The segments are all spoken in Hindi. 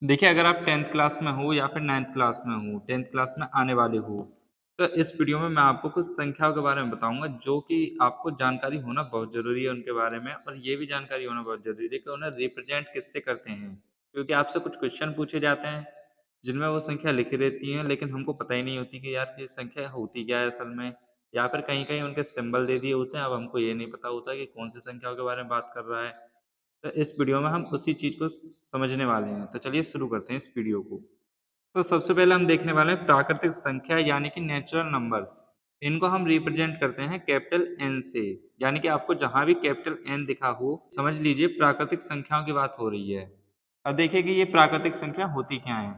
देखिए, अगर आप 10th क्लास में हो या फिर 9th क्लास में हो, 10th क्लास में आने वाले हो, तो इस वीडियो में मैं आपको कुछ संख्याओं के बारे में बताऊँगा जो कि आपको जानकारी होना बहुत ज़रूरी है उनके बारे में और ये भी जानकारी होना बहुत ज़रूरी है कि उन्हें रिप्रेज़ेंट किससे करते हैं। क्योंकि आपसे कुछ क्वेश्चन पूछे जाते हैं, जिनमें वो संख्या लिखी रहती हैं, लेकिन हमको पता ही नहीं होती कि यार ये संख्या होती क्या है असल में, या फिर कहीं-कहीं उनके सिंबल दे दिए होते हैं, अब हमको ये नहीं पता होता कि कौन-सी संख्याओं के बारे में बात कर रहा है। तो इस वीडियो में हम उसी चीज़ को समझने वाले हैं। तो चलिए शुरू करते हैं इस वीडियो को। तो सबसे पहले हम देखने वाले हैं प्राकृतिक संख्या यानी कि नेचुरल नंबर। इनको हम रिप्रेजेंट करते हैं कैपिटल एन से। यानी कि आपको जहाँ भी कैपिटल एन दिखा हो, समझ लीजिए प्राकृतिक संख्याओं की बात हो रही है। अब देखिए कि ये प्राकृतिक संख्या होती क्या है।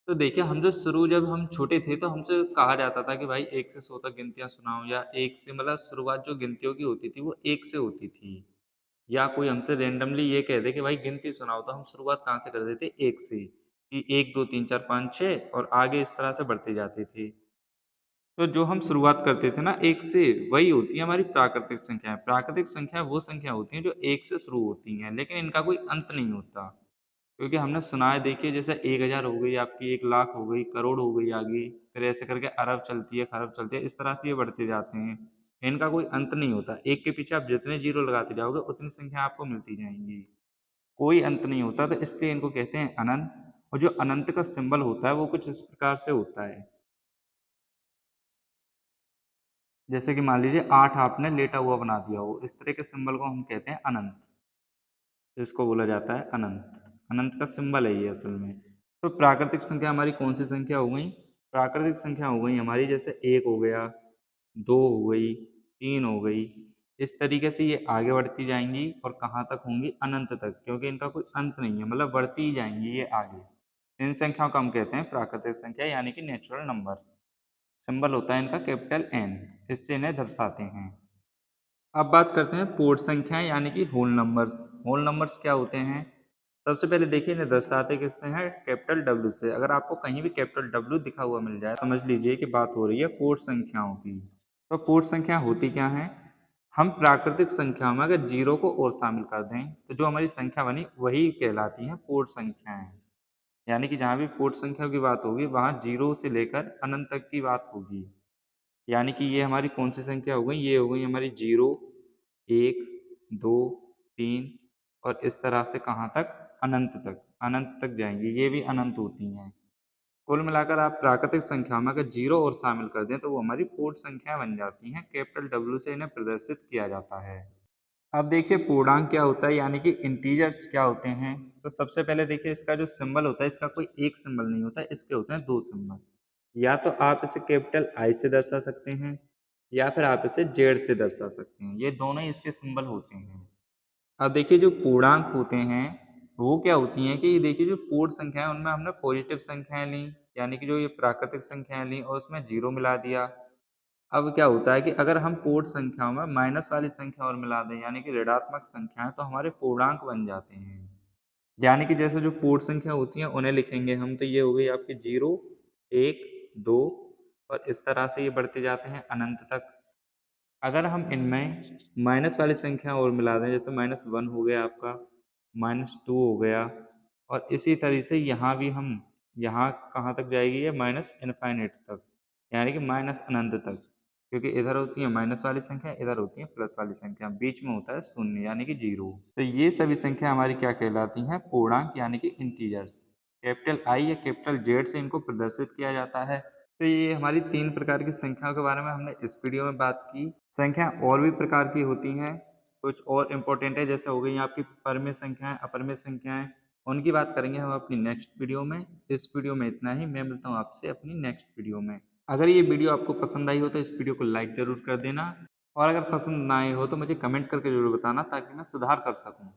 तो देखिए हम जब हम छोटे थे तो हमसे कहा जाता था कि भाई 1 से 100 तक गिनतियाँ सुनाओ, या 1 से मतलब शुरुआत जो गिनतियों की होती थी वो 1 से होती थी। या कोई हमसे रैंडमली ये कह दे कि भाई गिनती सुनाओ, तो हम शुरुआत कहाँ से कर देते? 1 से, कि 1, 2, 3, 4, 5, 6 और आगे इस तरह से बढ़ती जाती थी। तो जो हम शुरुआत करते थे ना 1 से, वही होती है हमारी प्राकृतिक संख्याएँ। प्राकृतिक संख्या वो संख्या होती हैं जो 1 से शुरू होती हैं, लेकिन इनका कोई अंत नहीं होता। क्योंकि हमने सुना है, देखिए जैसे 1000 हो गई आपकी, 1 लाख हो गई, करोड़ हो गई आगे, फिर ऐसे करके अरब चलती है, खरब चलती है, इस तरह से ये बढ़ते जाते हैं। इनका कोई अंत नहीं होता। एक के पीछे आप जितने ज़ीरो लगाते जाओगे उतनी संख्या आपको मिलती जाएँगी। कोई अंत नहीं होता, तो इसलिए इनको कहते हैं अनंत। और जो अनंत का सिंबल होता है वो कुछ इस प्रकार से होता है। जैसे कि मान लीजिए 8 आपने लेटा हुआ बना दिया हो, इस तरह के सिंबल को हम कहते हैं अनंत। इसको बोला जाता है अनंत। अनंत का सिंबल है ये असल में। तो प्राकृतिक संख्या हमारी कौन-सी संख्या हो गई? प्राकृतिक संख्या हो गई हमारी, जैसे 1 हो गया, 2 हो गई, 3 हो गई। इस तरीके से ये आगे बढ़ती जाएँगी और कहाँ तक होंगी? अनंत तक, क्योंकि इनका कोई अंत नहीं है, मतलब बढ़ती ही जाएँगी ये आगे। इन संख्याओं को हम कहते हैं प्राकृतिक संख्या यानी कि नेचुरल नंबर्स। सिंबल होता है इनका कैपिटल एन, इससे इन्हें दर्शाते हैं। अब बात करते हैं पूर्ण संख्याएँ यानी कि होल नंबर्स। होल नंबर्स क्या होते हैं? सबसे पहले देखिए इन्हें दर्शाते किससे हैं? कैपिटल डब्ल्यू से। अगर आपको कहीं भी कैपिटल डब्ल्यू दिखा हुआ मिल जाए, समझ लीजिए कि बात हो रही है पूर्ण संख्याओं की। तो पूर्ण संख्या होती क्या हैं? हम प्राकृतिक संख्याओं में अगर जीरो को और शामिल कर दें, तो जो हमारी संख्या बनी वही कहलाती हैं पूर्ण संख्याएँ। यानी कि जहाँ भी पूर्ण संख्या की बात होगी, वहाँ जीरो से लेकर अनंत तक की बात होगी। यानी कि ये हमारी कौन-सी संख्या हो गई? ये हो गई हमारी 0, 1, 2, 3 और इस तरह से कहाँ तक? अनंत तक। अनंत तक जाएँगी, ये भी अनंत होती हैं। कुल मिलाकर आप प्राकृतिक संख्या में अगर 0 और शामिल कर दें, तो वो हमारी पूर्ण संख्या बन जाती हैं। कैपिटल डब्ल्यू से इन्हें प्रदर्शित किया जाता है। अब देखिए पूर्णांक क्या होता है, यानी कि इंटीजर्स क्या होते हैं? तो सबसे पहले देखिए इसका जो सिंबल होता है, इसका कोई एक सिंबल नहीं होता है, इसके होते हैं 2 सिंबल। या तो आप इसे कैपिटल आई से दर्शा सकते हैं, या फिर आप इसे जेड से दर्शा सकते हैं। ये दोनों ही इसके सिंबल होते हैं। अब देखिए जो पूर्णांक होते हैं, वो क्या होती हैं कि देखिए जो पूर्ण संख्या है उनमें हमने पॉजिटिव संख्याएँ लीं, यानी कि जो ये प्राकृतिक संख्याएँ लीं और उसमें 0 मिला दिया। अब क्या होता है कि अगर हम पूर्ण संख्याओं में माइनस वाली संख्या और मिला दें, यानी कि ऋणात्मक संख्याएँ, तो हमारे पूर्णांक बन जाते हैं। यानी कि जैसे जो पूर्ण संख्या होती हैं उन्हें लिखेंगे हम, तो ये हो गई आपकी 0, 1, 2 और इस तरह से ये बढ़ते जाते हैं अनंत तक। अगर हम इनमें माइनस वाली संख्या और मिला दें, जैसे -1 हो गया आपका, -2 हो गया और इसी तरह से यहाँ भी हम, यहाँ कहाँ तक जाएगी ये? माइनस इनफाइनाइट तक, यानी कि माइनस अनंत तक। क्योंकि इधर होती है माइनस वाली संख्या, इधर होती है प्लस वाली संख्या, बीच में होता है शून्य यानी कि 0। तो ये सभी संख्या हमारी क्या कहलाती हैं? पूर्णांक यानी कि इंटीजर्स। कैपिटल आई या कैपिटल जेड से इनको प्रदर्शित किया जाता है। तो ये हमारी 3 प्रकार की संख्याओं के बारे में हमने इस वीडियो में बात की। संख्या और भी प्रकार की होती हैं, कुछ और इम्पोर्टेंट है, जैसे हो गई आपकी परमेय संख्याएँ, अपरमेय संख्याएँ, उनकी बात करेंगे हम अपनी नेक्स्ट वीडियो में। इस वीडियो में इतना ही, मैं मिलता हूँ आपसे अपनी नेक्स्ट वीडियो में। अगर ये वीडियो आपको पसंद आई हो तो इस वीडियो को लाइक ज़रूर कर देना, और अगर पसंद ना आई हो तो मुझे कमेंट करके ज़रूर बताना, ताकि मैं सुधार कर सकूँ।